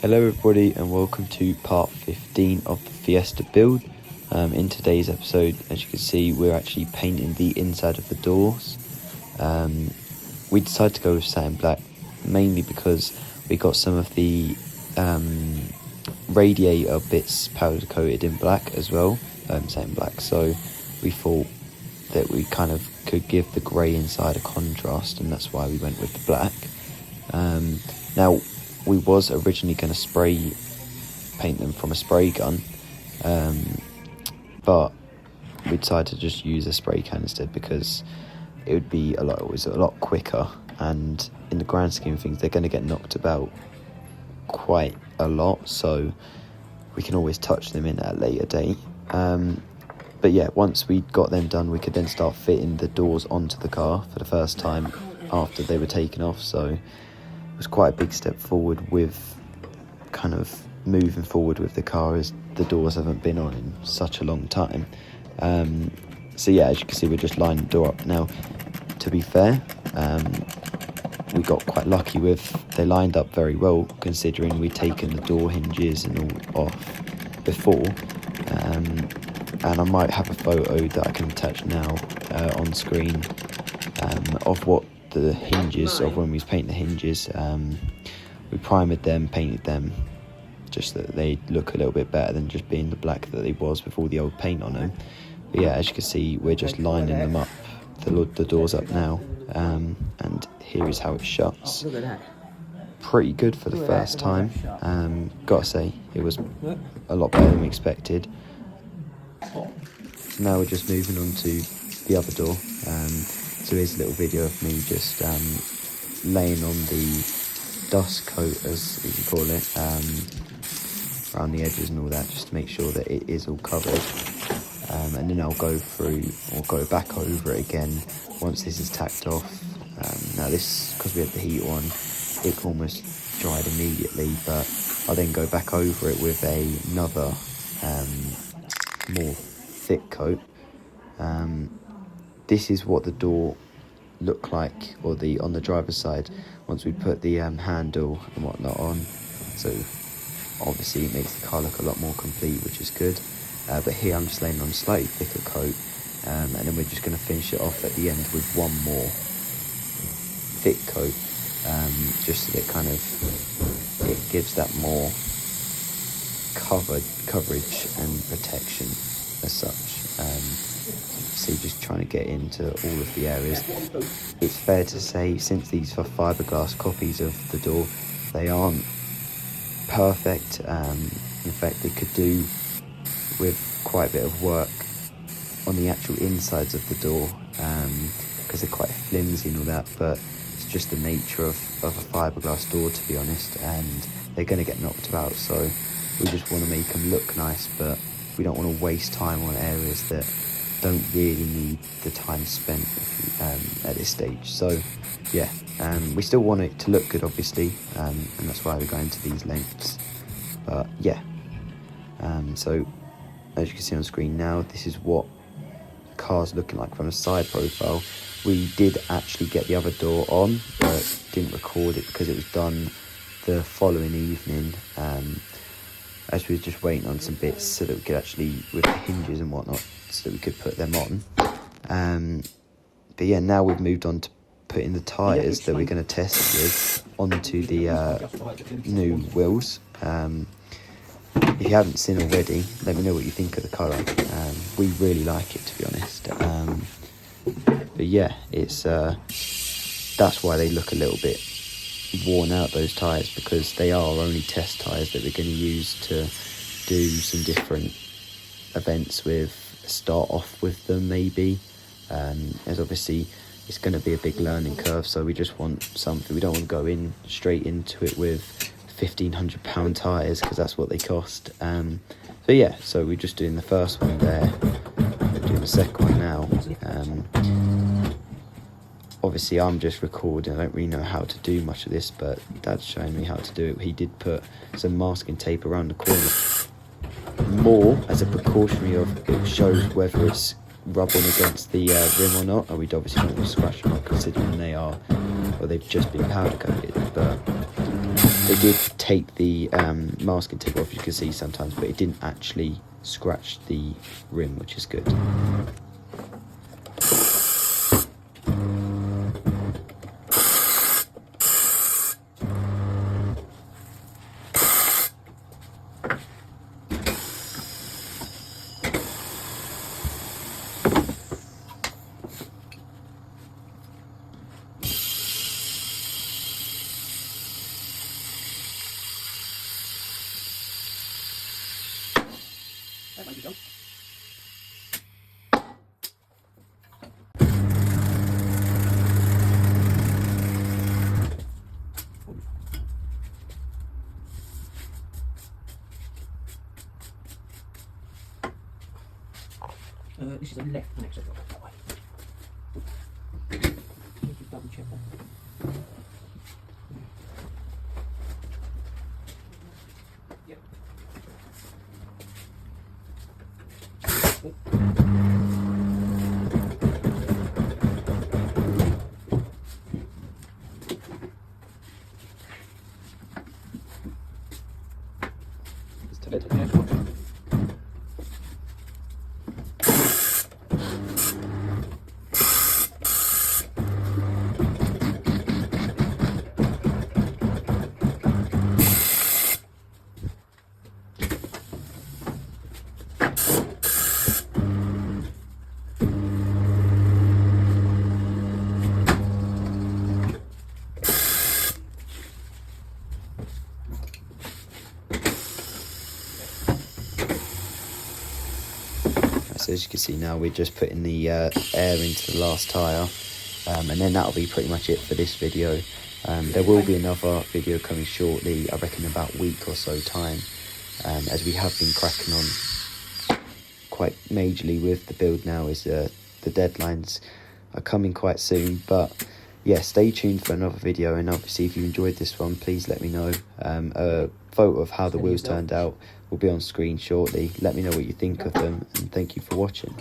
Hello everybody and welcome to part 15 of the Fiesta build. In today's episode, as you can see, we're actually painting the inside of the doors. We decided to go with satin black mainly because we got some of the radiator bits powder coated in black as well, satin black, so we thought that we kind of could give the grey inside a contrast, and that's why we went with the black. Now we was originally going to spray paint them from a spray gun, but we decided to just use a spray can instead because it was a lot quicker, and in the grand scheme of things they're going to get knocked about quite a lot, so we can always touch them in at a later date. But yeah, once we got them done, we could then start fitting the doors onto the car for the first time after they were taken off, so it was quite a big step forward with kind of moving forward with the car, as the doors haven't been on in such a long time. So yeah, as you can see, we're just lining the door up now. To be fair, we got quite lucky with, they lined up very well considering we'd taken the door hinges and all off before. And I might have a photo that I can attach now on screen of what the hinges, of when we was painting the hinges. We primed them, painted them, just that they look a little bit better than just being the black that they was with all the old paint on them. But yeah, as you can see, we're just lining them up, the doors up now, and here is how it shuts. Look at that. Pretty good for the first time. Gotta say, it was a lot better than we expected. So now we're just moving on to the other door. So here's a little video of me just laying on the dust coat, as you can call it, around the edges and all that, just to make sure that it is all covered. And then I'll go through, or go back over it again once this is tacked off. Now this, because we had the heat on, it almost dried immediately, but I'll then go back over it with another more thick coat. This is what the door looked like, or on the driver's side, once we put the handle and whatnot on. So obviously it makes the car look a lot more complete, which is good. But here I'm just laying on a slightly thicker coat, and then we're just going to finish it off at the end with one more thick coat, just so that it gives that more coverage and protection as such. So just trying to get into all of the areas. It's fair to say, since these are fiberglass copies of the door, they aren't perfect. In fact, they could do with quite a bit of work on the actual insides of the door, because they're quite flimsy and all that, but it's just the nature of a fiberglass door, to be honest, and they're going to get knocked about, so we just want to make them look nice, but we don't want to waste time on areas that don't really need the time spent at this stage. So yeah, we still want it to look good, obviously, and that's why we're going to these lengths. But yeah, so as you can see on screen now, this is what the car's looking like from a side profile. We did actually get the other door on, but didn't record it because it was done the following evening, as we were just waiting on some bits so that we could actually, with the hinges and whatnot, so that we could put them on. But yeah, now we've moved on to putting the tyres that we're going to test with onto the new wheels. If you haven't seen already, let me know what you think of the colour. We really like it, to be honest. But yeah, it's that's why they look a little bit worn out, those tyres, because they are only test tyres that we're going to use to do some different events with, start off with them maybe, as obviously it's going to be a big learning curve, so we just want something, we don't want to go in straight into it with £1,500 tyres, because that's what they cost. So yeah, so we're just doing the first one there, we're doing the second one now. Obviously I'm just recording, I don't really know how to do much of this, but Dad's showing me how to do it. He did put some masking tape around the corner, more as a precautionary of, it shows whether it's rubbing against the rim or not, and we'd obviously not want to scratch them up considering they are, or they've just been powder coated. But They did take the masking tape off, you can see sometimes, but it didn't actually scratch the rim, which is good. That might be done. This is a left connection that way. Just double check that. Yep. It's tight. So as you can see now, we're just putting the air into the last tyre, and then that'll be pretty much it for this video. There will be another video coming shortly, I reckon about a week or so time, as we have been cracking on quite majorly with the build now, as the deadlines are coming quite soon. But yeah, stay tuned for another video, and obviously if you enjoyed this one, please let me know. A photo of how the wheels turned out will be on screen shortly. Let me know what you think of them, and thank you for watching.